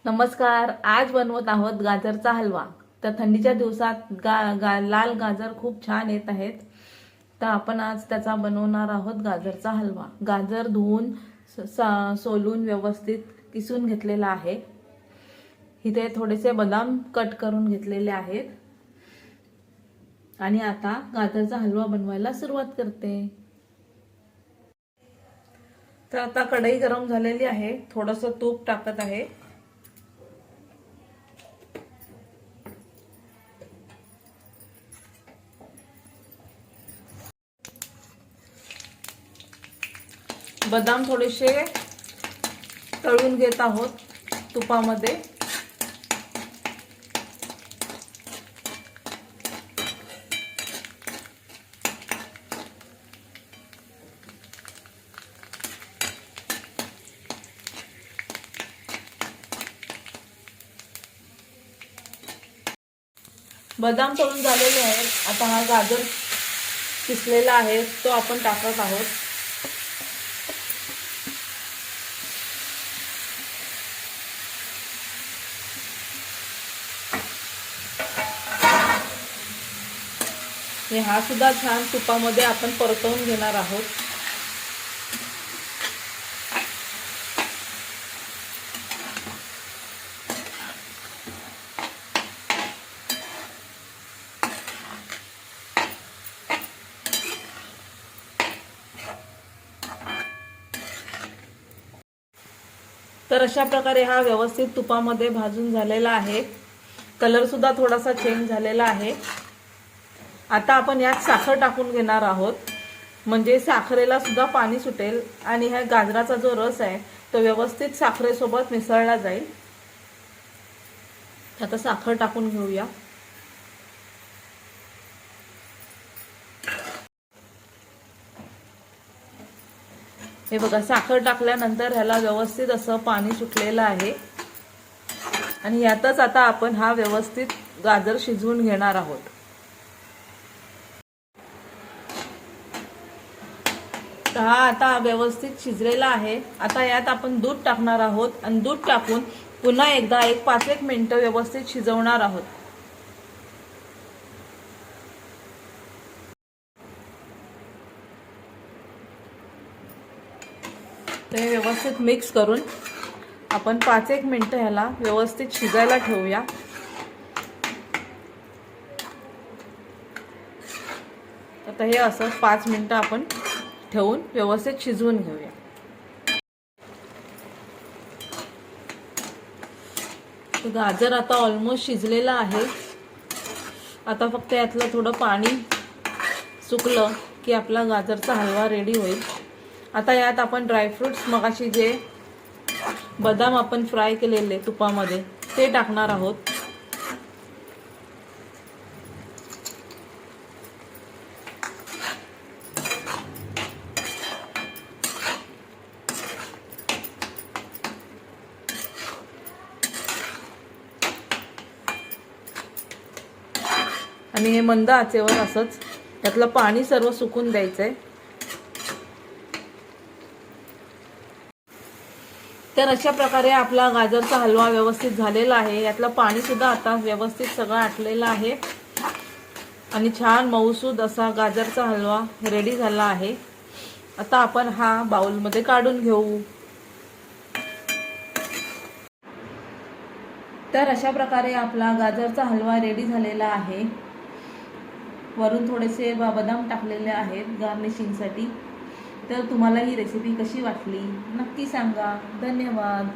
नमस्कार. आज बनवत आहोत गाजरचा हलवा. तर थंडीच्या दिवसात लाल गाजर खूप छान येत आहेत. तर आपण आज त्याचा बनवणार आहोत गाजरचा हलवा. गाजर धुवून सोलून व्यवस्थित किसून घेतलेला आहे. इथे थोडेसे बदाम कट करून घेतलेले आहेत. आणि आता गाजरचा हलवा बनवायला सुरुवात करते. तर आता कढई गरम झालेली आहे. थोडंसं तूप टाकत आहे. बदाम थोडेसे तळून घेत आहोत तुपामध्ये. बदाम तळून झालेले आहेत. आता हा गाजर किसलेला आहे तो आपण टाकत आहोत. हा सुद्धा छान तुपामध्ये आपण परतवून घेणार आहोत. तर अशा प्रकारे हा व्यवस्थित तुपामध्ये भाजून झालेला आहे. कलर सुद्धा थोडासा चेंज झालेला आहे. आता आपण यात साखर टाकून घेणार आहोत. म्हणजे साखरेला सुद्धा पाणी सुटेल आणि हा गाजराचा जो रस आहे तो व्यवस्थित साखरेसोबत मिसळला जाईल. आता साखर टाकून घेऊया. हे बघा, साखर टाकल्यानंतर ह्याला व्यवस्थित असं पाणी सुटलेलं आहे. आणि यातच आता आपण हा व्यवस्थित गाजर शिजवून घेणार आहोत. हा आता व्यवस्थित शिजलेला आहे. आता यात आपण दूध टाकणार आहोत आणि दूध टाकून पुन्हा एकदा 5-1 मिनिटं व्यवस्थित शिजवणार आहोत. ते व्यवस्थित मिक्स करून आपण 5-1 मिनिटं ह्याला व्यवस्थित शिजायला ठेवूया. आता हे असं 5 मिनिटं आपण ठेवून व्यवस्थित शिजवून घेऊया. गाजर आता ऑलमोस्ट शिजलेला आहे. आता फक्त यातलं थोडं पाणी सुकलं की आपला गाजरचा हलवा रेडी होईल. आता यात आपण ड्रायफ्रुट्स, मगाशी जे बदाम आपण फ्राय केलेले तुपामध्ये ते टाकणार आहोत. आणि हे मंद आचेवर असंच त्यातलं पाणी सर्व सुकून द्यायचंय. तर अशा प्रकारे आपला गाजरचा हलवा व्यवस्थित झालेला आहे. यातलं पाणी सुद्धा आता व्यवस्थित सगळं आटलेलं आहे आणि छान मऊसूद असा गाजरचा हलवा रेडी झाला आहे. आता आपण हा बाउलमध्ये काढून घेऊ. तर अशा प्रकारे आपला गाजरचा हलवा रेडी झालेला आहे. वरून थोडेसे बदाम टाकलेले आहेत गार्निशिंगसाठी. तर तुम्हाला ही रेसिपी कशी वाटली नक्की सांगा. धन्यवाद.